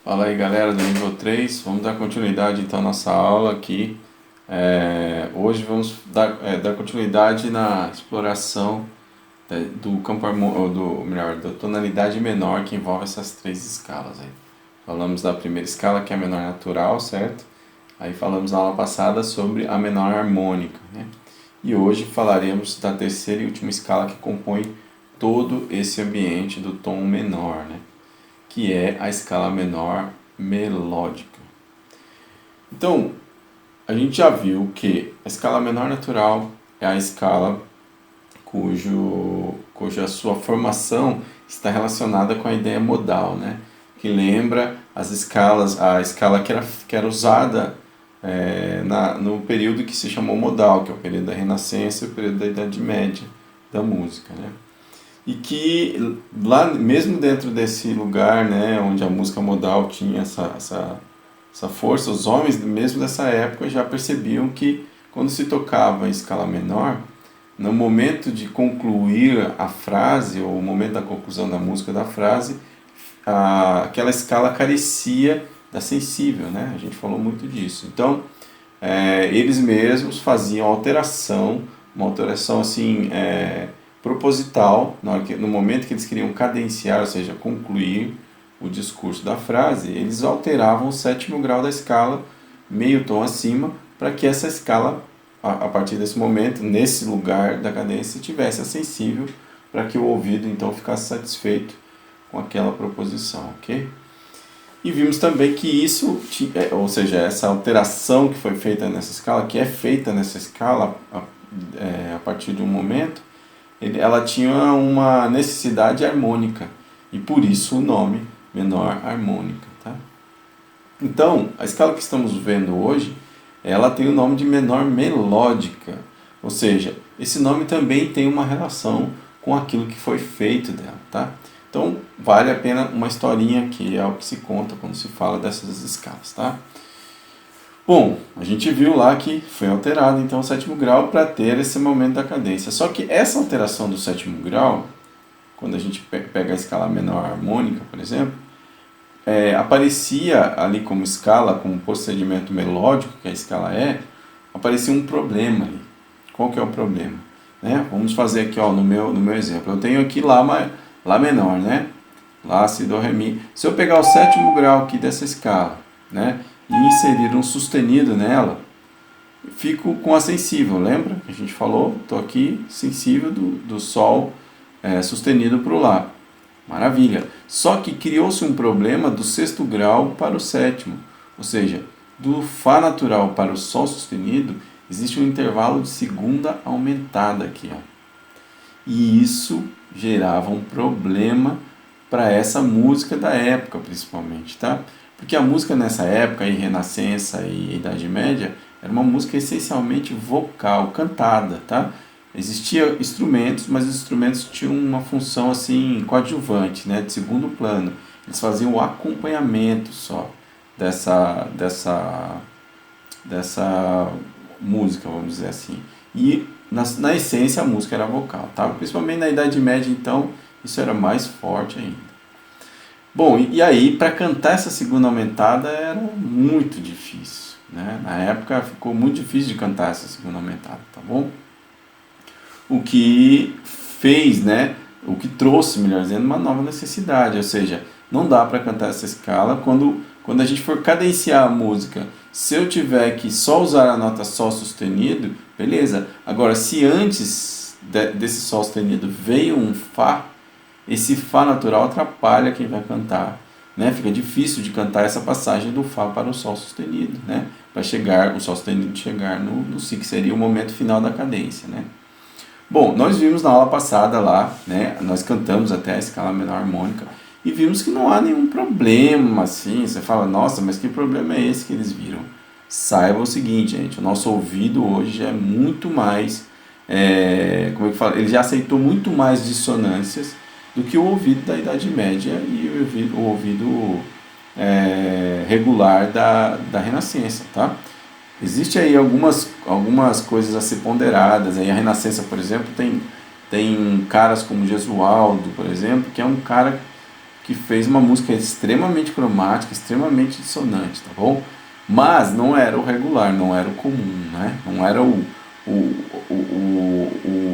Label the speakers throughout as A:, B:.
A: Fala aí galera do nível 3, vamos dar continuidade então à nossa aula aqui. Hoje vamos dar continuidade na exploração do campo melhor, da tonalidade menor que envolve essas três escalas aí. Falamos da primeira escala, que é a menor natural, certo? Aí falamos na aula passada sobre a menor harmônica, né? E hoje falaremos da terceira e última escala que compõe todo esse ambiente do tom menor, né? Que é a escala menor melódica. Então, a gente já viu que a escala menor natural é a escala cuja sua formação está relacionada com a ideia modal, né? Que lembra as escalas, a escala que era usada no período que se chamou modal, que é o período da Renascença e o período da Idade Média da música, né? E que lá, mesmo dentro desse lugar, né, onde a música modal tinha essa força, os homens mesmo dessa época já percebiam que quando se tocava em escala menor, no momento de concluir a frase, ou o momento da conclusão da música da frase, aquela escala carecia da sensível, né? A gente falou muito disso. Então, eles mesmos faziam uma alteração assim, proposital, no momento que eles queriam cadenciar, ou seja, concluir o discurso da frase, eles alteravam o sétimo grau da escala, meio tom acima, para que essa escala, a partir desse momento, nesse lugar da cadência, tivesse a sensível, para que o ouvido então ficasse satisfeito com aquela proposição, ok? E vimos também que isso, ou seja, essa alteração que foi feita nessa escala, que é feita nessa escala a partir de um momento, ela tinha uma necessidade harmônica, e por isso o nome menor harmônica. Tá? Então, a escala que estamos vendo hoje, ela tem o nome de menor melódica, ou seja, esse nome também tem uma relação com aquilo que foi feito dela. Tá? Então, vale a pena uma historinha que é o que se conta quando se fala dessas escalas. Tá? Bom, a gente viu lá que foi alterado então o sétimo grau para ter esse momento da cadência. Só que essa alteração do sétimo grau, quando a gente pega a escala menor harmônica, por exemplo, aparecia ali como escala, como procedimento melódico que a escala aparecia um problema ali. Qual que é o problema? Né? Vamos fazer aqui ó, no meu exemplo. Eu tenho aqui Lá menor, né? Lá, Si, Do, Ré, Mi. Se eu pegar o sétimo grau aqui dessa escala, né? E inserir um sustenido nela, fico com a sensível, lembra? A gente falou, estou aqui, sensível do Sol sustenido para o Lá. Maravilha. Só que criou-se um problema do sexto grau para o sétimo. Ou seja, do Fá natural para o Sol sustenido, existe um intervalo de segunda aumentada aqui. Ó. E isso gerava um problema para essa música da época, principalmente, tá? Porque a música nessa época, aí, Renascença e Idade Média, era uma música essencialmente vocal, cantada, tá? Existiam instrumentos, mas os instrumentos tinham uma função assim coadjuvante, né, de segundo plano. Eles faziam o acompanhamento só dessa música, vamos dizer assim. E na essência a música era vocal, tá? Principalmente na Idade Média, então, isso era mais forte ainda. Bom, e aí para cantar essa segunda aumentada era muito difícil, né? Na época ficou muito difícil de cantar essa segunda aumentada, tá bom? O que fez, né? O que trouxe, melhor dizendo, uma nova necessidade, ou seja, não dá para cantar essa escala quando a gente for cadenciar a música. Se eu tiver que só usar a nota Sol sustenido, beleza. Agora, se antes desse Sol sustenido veio um Fá, esse Fá natural atrapalha quem vai cantar. Né? Fica difícil de cantar essa passagem do Fá para o Sol sustenido. Né? Para o Sol sustenido chegar no Si, que seria o momento final da cadência. Né? Bom, nós vimos na aula passada lá, né? Nós cantamos até a escala menor harmônica e vimos que não há nenhum problema assim. Você fala, nossa, mas que problema é esse que eles viram? Saiba o seguinte, gente, o nosso ouvido hoje já é muito mais, como é que fala? Ele já aceitou muito mais dissonâncias do que o ouvido da Idade Média e o ouvido regular da Renascença, tá? Existem aí algumas coisas a ser ponderadas. Aí a Renascença, por exemplo, tem caras como Gesualdo, por exemplo, que é um cara que fez uma música extremamente cromática, extremamente dissonante, tá bom? Mas não era o regular, não era o comum, né? Não era o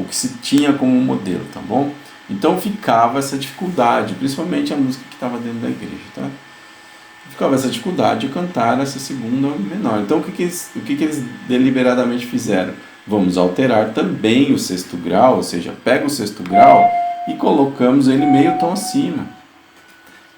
A: que se tinha como modelo, tá bom? Então ficava essa dificuldade, principalmente a música que estava dentro da igreja, tá? Ficava essa dificuldade de cantar essa segunda menor. Então o que eles deliberadamente fizeram? Vamos alterar também o sexto grau, ou seja, pega o sexto grau e colocamos ele meio tom acima.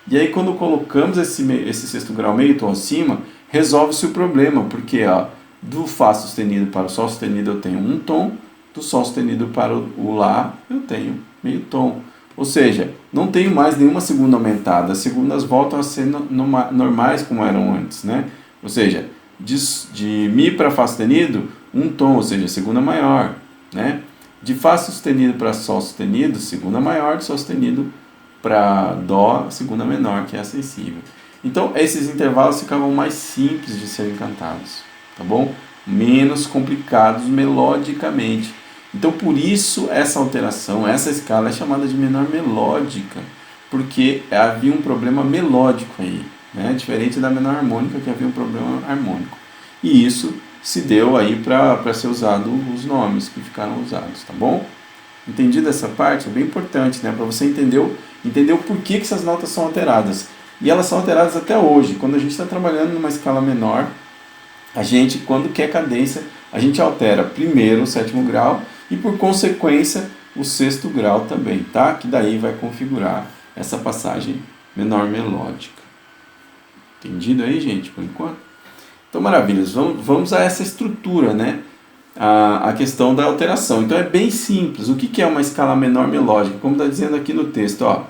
A: E aí quando colocamos esse sexto grau meio tom acima, resolve-se o problema, porque ó, do Fá sustenido para o Sol sustenido eu tenho um tom, do Sol sustenido para o Lá eu tenho meio tom. Ou seja, não tenho mais nenhuma segunda aumentada, as segundas voltam a ser normais como eram antes, né? Ou seja, de Mi para Fá sustenido, um tom, ou seja, segunda maior, né? De Fá sustenido para Sol sustenido, segunda maior, de Sol sustenido para Dó, segunda menor, que é a sensível. Então, esses intervalos ficavam mais simples de serem cantados, tá bom? Menos complicados melodicamente. Então, por isso, essa alteração, essa escala é chamada de menor melódica, porque havia um problema melódico aí, né? Diferente da menor harmônica, que havia um problema harmônico. E isso se deu aí para ser usado os nomes que ficaram usados, tá bom? Entendido essa parte? É bem importante, né? Para você entender o porquê que essas notas são alteradas. E elas são alteradas até hoje. Quando a gente está trabalhando numa escala menor, a gente, quando quer cadência, a gente altera primeiro o sétimo grau e, por consequência, o sexto grau também, tá? Que daí vai configurar essa passagem menor melódica. Entendido aí, gente, por enquanto? Então, maravilhas. Vamos a essa estrutura, né? A questão da alteração. Então, é bem simples. O que é uma escala menor melódica? Como está dizendo aqui no texto, ó.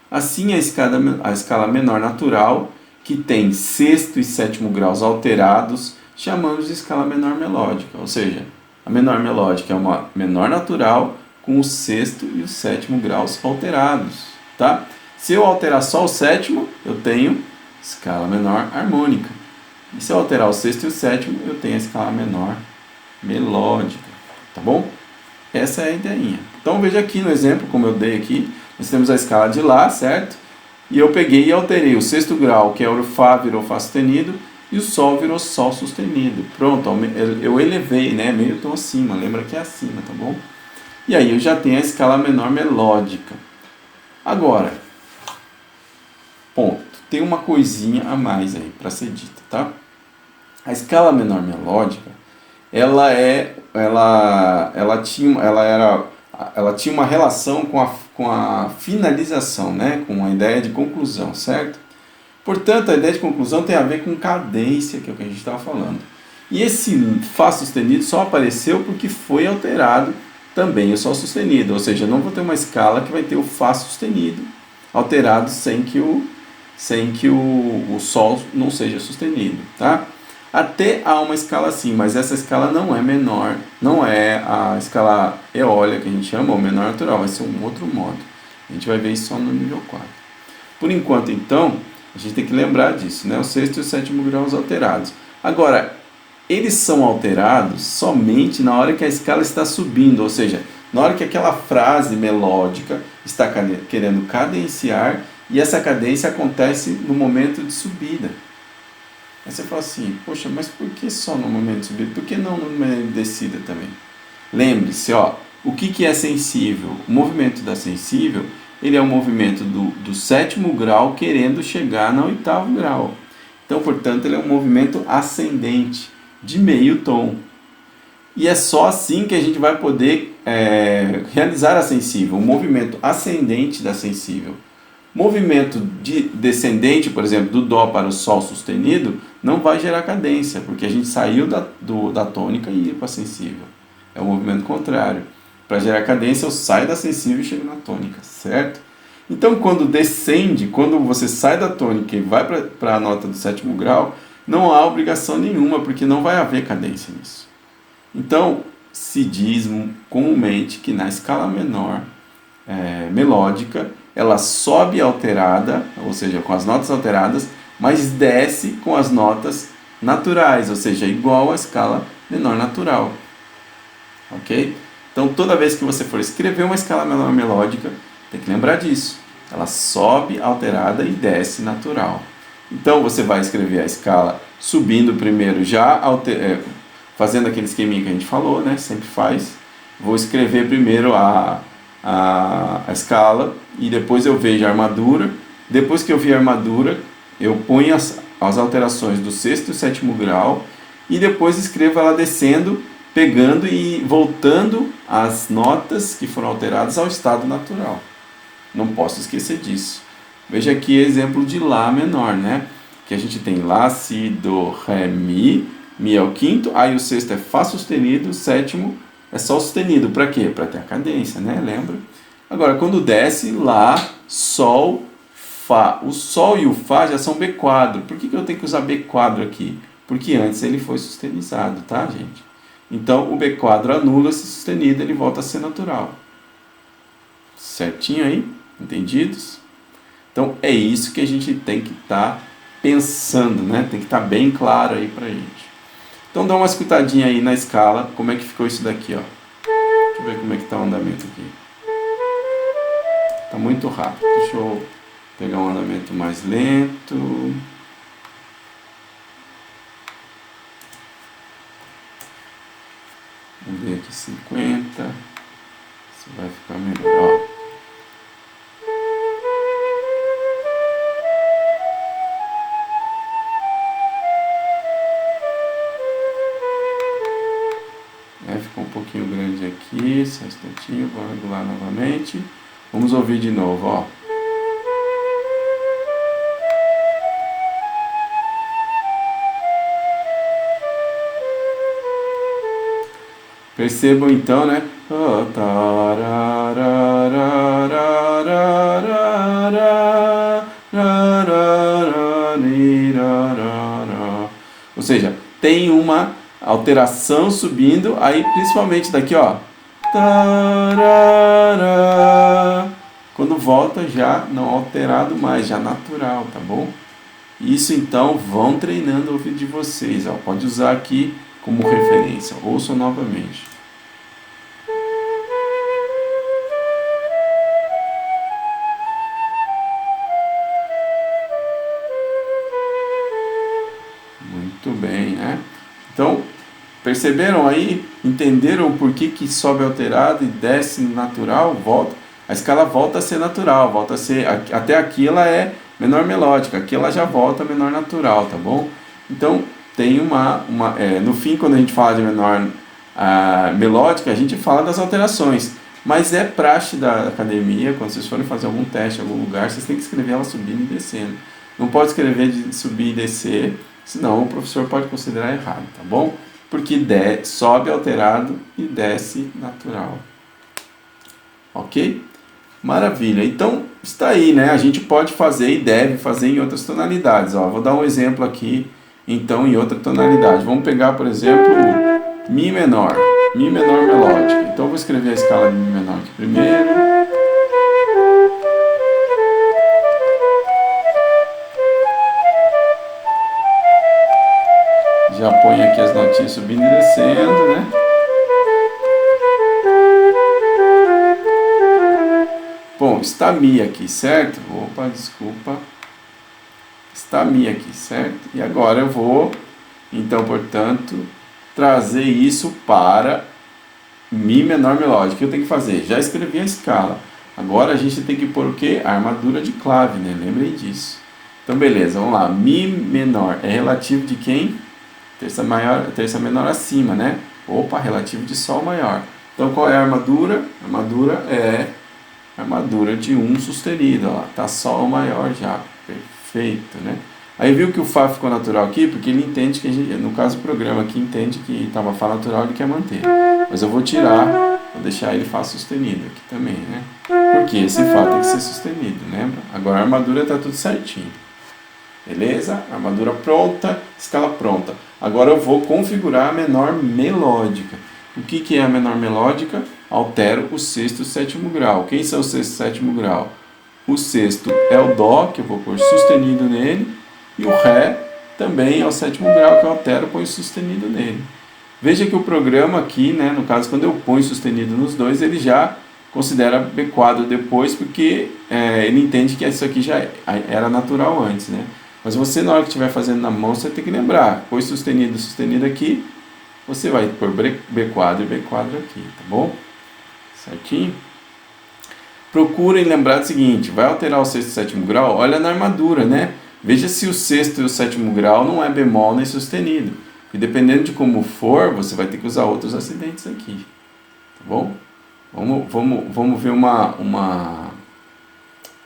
A: Assim, a escala menor natural, que tem sexto e sétimo graus alterados, chamamos de escala menor melódica. Ou seja, a menor melódica é uma menor natural com o sexto e o sétimo graus alterados, tá? Se eu alterar só o sétimo, eu tenho escala menor harmônica. E se eu alterar o sexto e o sétimo, eu tenho a escala menor melódica, tá bom? Essa é a ideinha. Então veja aqui no exemplo, como eu dei aqui, nós temos a escala de Lá, certo? E eu peguei e alterei o sexto grau, que é o Fá, virou Fá sustenido, e o Sol virou Sol sustenido. Pronto, eu elevei, né? Meio tom acima, lembra que é acima, tá bom? E aí eu já tenho a escala menor melódica. Agora, ponto. Tem uma coisinha a mais aí para ser dita, tá? A escala menor melódica, ela tinha uma relação com a finalização, né? Com a ideia de conclusão, certo? Portanto, a ideia de conclusão tem a ver com cadência, que é o que a gente estava falando. E esse Fá sustenido só apareceu porque foi alterado também o Sol sustenido. Ou seja, não vou ter uma escala que vai ter o Fá sustenido alterado sem que o Sol não seja sustenido, tá? Até há uma escala assim, mas essa escala não é menor, não é a escala eólica que a gente chama, ou menor natural, vai ser um outro modo. A gente vai ver isso só no nível 4. Por enquanto, então, a gente tem que lembrar disso, né? O sexto e o sétimo graus alterados. Agora, eles são alterados somente na hora que a escala está subindo, ou seja, na hora que aquela frase melódica está querendo cadenciar e essa cadência acontece no momento de subida. Aí você fala assim, poxa, mas por que só no momento de subida? Por que não no momento de descida também? Lembre-se, ó, o que é sensível? O movimento da sensível, ele é o movimento do sétimo grau querendo chegar no oitavo grau. Então, portanto, ele é um movimento ascendente, de meio tom. E é só assim que a gente vai poder realizar a sensível, o movimento ascendente da sensível. Movimento descendente, por exemplo, do Dó para o Sol sustenido, não vai gerar cadência, porque a gente saiu da tônica e ia para a sensível. É o movimento contrário. Para gerar cadência, eu saio da sensível e chego na tônica, certo? Então, quando descende, quando você sai da tônica e vai para a nota do sétimo grau, não há obrigação nenhuma, porque não vai haver cadência nisso. Então, se diz comumente que na escala menor melódica, ela sobe alterada, ou seja, com as notas alteradas, mas desce com as notas naturais, ou seja, igual à escala menor natural. Ok? Então, toda vez que você for escrever uma escala menor melódica, tem que lembrar disso. Ela sobe alterada e desce natural. Então você vai escrever a escala subindo primeiro, fazendo aquele esqueminha que a gente falou, né? Sempre faz. Vou escrever primeiro a escala e depois eu vejo a armadura. Depois que eu vi a armadura, eu ponho as alterações do sexto e sétimo grau e depois escrevo ela descendo, pegando e voltando as notas que foram alteradas ao estado natural. Não posso esquecer disso. Veja aqui exemplo de Lá menor, né? Que a gente tem Lá, Si, Do, Ré, Mi. Mi é o quinto, aí o sexto é Fá sustenido, o sétimo é Sol sustenido. Para quê? Para ter a cadência, né? Lembra? Agora, quando desce, Lá, Sol, Fá. O Sol e o Fá já são B quadro. Por que eu tenho que usar B quadro aqui? Porque antes ele foi sustenizado, tá, gente? Então, o B quadro anula-se sustenido, ele volta a ser natural. Certinho aí? Entendidos? Então, é isso que a gente tem que estar pensando, né? Tem que estar bem claro aí pra gente. Então, dá uma escutadinha aí na escala, como é que ficou isso daqui, ó. Deixa eu ver como é que tá o andamento aqui. Tá muito rápido. Deixa eu pegar um andamento mais lento. Vamos ver aqui 50. Isso vai ficar melhor, ó. Ficou um pouquinho grande aqui, só um instantinho, vou regular novamente. Vamos ouvir de novo, ó. Percebam então, né? Ou seja, tem uma alteração subindo, aí principalmente daqui, ó. Quando volta já não alterado mais, já natural, tá bom? Isso então vão treinando o ouvido de vocês, ó. Pode usar aqui como referência. Ouçam novamente. Muito bem, né? Então, perceberam aí? Entenderam por que sobe alterado e desce natural? Volta. A escala volta a ser natural, volta a ser... Até aqui ela é menor melódica, aqui ela já volta a menor natural, tá bom? Então, tem no fim, quando a gente fala de menor melódica, a gente fala das alterações. Mas é praxe da academia, quando vocês forem fazer algum teste em algum lugar, vocês têm que escrever ela subindo e descendo. Não pode escrever de subir e descer, senão o professor pode considerar errado, tá bom? Porque sobe alterado e desce natural. Ok? Maravilha. Então, está aí, né? A gente pode fazer e deve fazer em outras tonalidades. Ó, vou dar um exemplo aqui, então, em outra tonalidade. Vamos pegar, por exemplo, Mi menor. Mi menor melódica. Então, eu vou escrever a escala de Mi menor aqui primeiro. Já põe aqui as notinhas subindo e descendo, né? Bom, está Mi aqui, certo? Opa, desculpa. Está Mi aqui, certo? E agora eu vou, então, portanto, trazer isso para Mi menor melódico. O que eu tenho que fazer? Já escrevi a escala. Agora a gente tem que pôr o quê? A armadura de clave, né? Lembrem disso. Então, beleza, vamos lá. Mi menor é relativo de quem? Terça menor acima, né? Opa, relativo de Sol maior. Então, qual é a armadura? A armadura é a armadura de 1 sustenido, ó. Tá Sol maior já. Perfeito, né? Aí viu que o Fá ficou natural aqui, porque ele entende que, no caso o programa aqui entende que estava Fá natural, ele quer manter. Mas eu vou tirar, vou deixar ele Fá sustenido aqui também, né? Porque esse Fá tem que ser sustenido, lembra? Agora a armadura está tudo certinho. Beleza? Armadura pronta, escala pronta. Agora eu vou configurar a menor melódica. O que é a menor melódica? Altero o sexto e o sétimo grau. Quem são o sexto e o sétimo grau? O sexto é o Dó, que eu vou pôr sustenido nele. E o Ré também é o sétimo grau, que eu altero e ponho sustenido nele. Veja que o programa aqui, né, no caso, quando eu ponho sustenido nos dois, ele já considera B quadro depois, porque ele entende que isso aqui já era natural antes, né? Mas você, na hora que estiver fazendo na mão, você tem que lembrar, pôs sustenido, sustenido aqui, você vai pôr B quadro e B quadro aqui, tá bom? Certinho? Procurem lembrar do seguinte, vai alterar o sexto e sétimo grau, olha na armadura, né? Veja se o sexto e o sétimo grau não é bemol nem sustenido. E dependendo de como for, você vai ter que usar outros acidentes aqui. Tá bom? Vamos ver como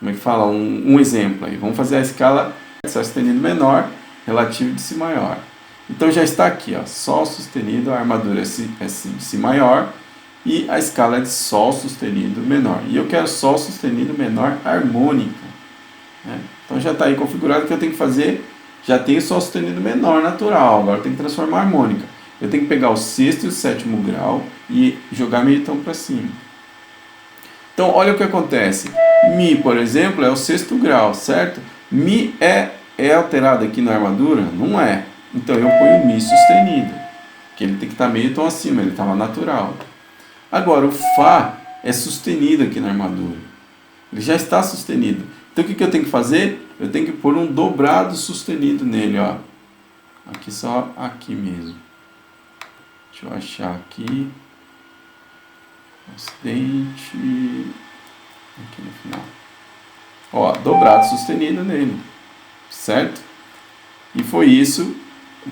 A: é que fala? Um exemplo aí. Vamos fazer a escala Sol sustenido menor, relativo de Si maior. Então já está aqui, ó, Sol sustenido, a armadura é Si maior, e a escala é de Sol sustenido menor. E eu quero Sol sustenido menor harmônica. Né? Então já está aí configurado que eu tenho que fazer, já tenho Sol sustenido menor natural, agora eu tenho que transformar a harmônica. Eu tenho que pegar o sexto e o sétimo grau e jogar meio tom para cima. Então olha o que acontece. Mi, por exemplo, é o sexto grau, certo? Mi é alterado aqui na armadura? Não é. Então eu ponho Mi sustenido, que ele tem que estar meio tom acima, ele estava natural. Agora, o Fá é sustenido aqui na armadura. Ele já está sustenido. Então, o que eu tenho que fazer? Eu tenho que pôr um dobrado sustenido nele, ó. Aqui só, aqui mesmo. Deixa eu achar aqui. Acidente. Aqui no final. Ó, dobrado sustenido nele. Certo? E foi isso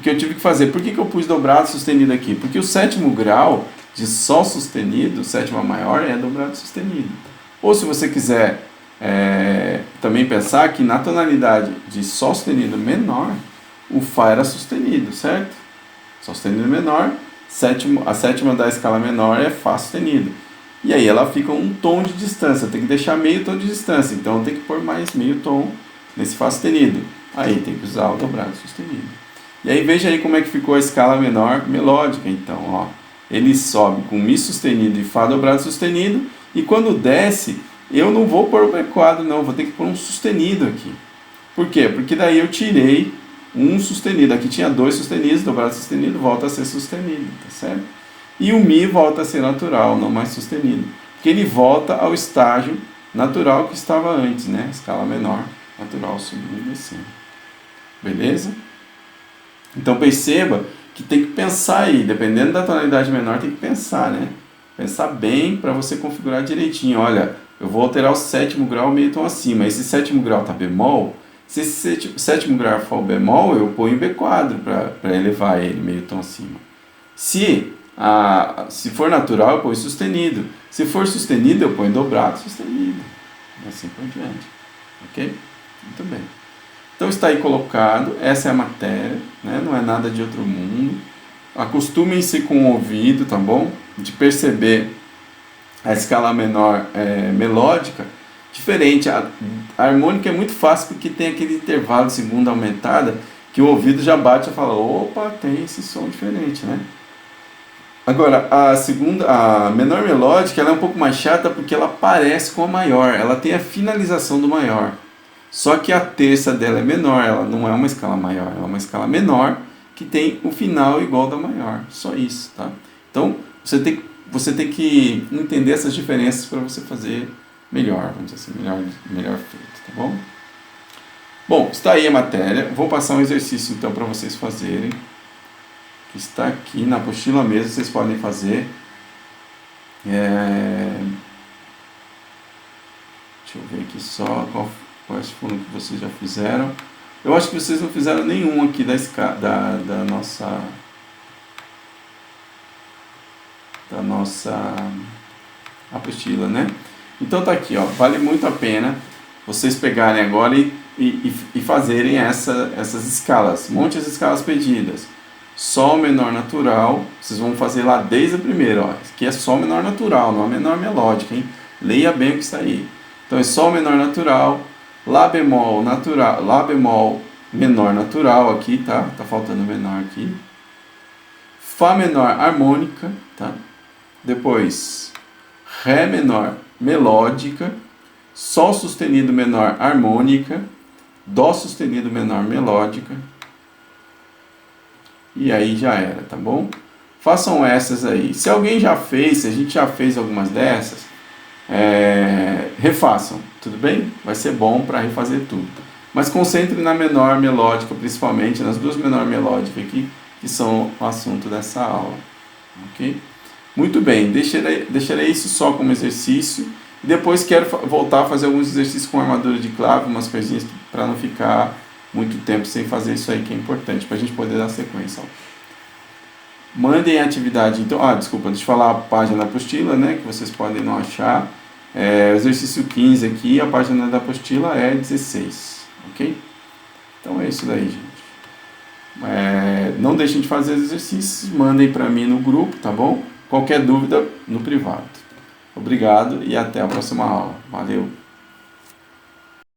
A: que eu tive que fazer. Por que eu pus dobrado sustenido aqui? Porque o sétimo grau de Sol sustenido, sétima maior, é dobrado sustenido. Ou se você quiser também pensar que na tonalidade de Sol sustenido menor, o Fá era sustenido, certo? Sol sustenido menor, a sétima da escala menor é Fá sustenido. E aí ela fica um tom de distância, tem que deixar meio tom de distância, então tem que pôr mais meio tom nesse Fá sustenido. Aí tem que usar o dobrado sustenido. E aí veja aí como é que ficou a escala menor melódica, então, ó. Ele sobe com Mi sustenido e Fá dobrado sustenido, e quando desce, eu não vou pôr o B quadro não, vou ter que pôr um sustenido aqui. Por quê? Porque daí eu tirei um sustenido, aqui tinha dois sustenidos, dobrado sustenido, volta a ser sustenido, tá certo? E o Mi volta a ser natural, não mais sustenido, porque ele volta ao estágio natural que estava antes, né? Escala menor, natural, subindo e descendo. Beleza? Então perceba que tem que pensar aí, dependendo da tonalidade menor, tem que pensar, né? Pensar bem para você configurar direitinho. Olha, eu vou alterar o sétimo grau meio tom acima. Esse sétimo grau tá bemol. Se esse sétimo grau for bemol, eu ponho B quadro para elevar ele meio tom acima. Se for natural, eu ponho sustenido. Se for sustenido, eu ponho dobrado sustenido. E assim por diante. Ok? Muito bem. Então está aí colocado, essa é a matéria, né? Não é nada de outro mundo. Acostumem-se com o ouvido, tá bom? De perceber a escala menor melódica diferente. A harmônica é muito fácil porque tem aquele intervalo de segunda aumentada que o ouvido já bate e fala, opa, tem esse som diferente, né? Agora, a menor melódica ela é um pouco mais chata porque ela parece com a maior, ela tem a finalização do maior. Só que a terça dela é menor, ela não é uma escala maior, ela é uma escala menor que tem o final igual da maior, só isso, tá? Então, você tem que entender essas diferenças para você fazer melhor, vamos dizer assim, melhor feito, tá bom? Bom, está aí a matéria, vou passar um exercício então para vocês fazerem, que está aqui na apostila mesmo, vocês podem fazer. Deixa eu ver aqui só quais foram que vocês já fizeram. Eu acho que vocês não fizeram nenhum aqui da nossa apostila, né? Então tá aqui, ó, vale muito a pena vocês pegarem agora e fazerem essas escalas. Monte as escalas pedidas. Sol menor natural, vocês vão fazer lá desde a primeira, ó. Aqui é Sol menor natural, não é menor melódica, hein? Leia bem o que está aí. Então é Sol menor natural, Lá bemol natural, Lá bemol menor natural aqui, tá? Tá faltando menor aqui. Fá menor harmônica, tá? Depois Ré menor melódica, Sol sustenido menor harmônica, Dó sustenido menor melódica. E aí já era, tá bom? Façam essas aí. Se alguém já fez, se a gente já fez algumas dessas, refaçam, tudo bem? Vai ser bom para refazer tudo. Mas concentre na menor melódica, principalmente nas duas menores melódicas aqui, que são o assunto dessa aula. Ok? Muito bem, deixarei isso só como exercício. E depois quero voltar a fazer alguns exercícios com armadura de clave, umas coisinhas para não ficar muito tempo sem fazer isso aí, que é importante, para a gente poder dar sequência. Mandem a atividade, então, desculpa, deixa eu falar a página da apostila, né, que vocês podem não achar. O exercício 15 aqui, a página da apostila é 16, ok? Então é isso daí, gente. Não deixem de fazer os exercícios, mandem para mim no grupo, tá bom? Qualquer dúvida, no privado. Obrigado e até a próxima aula. Valeu!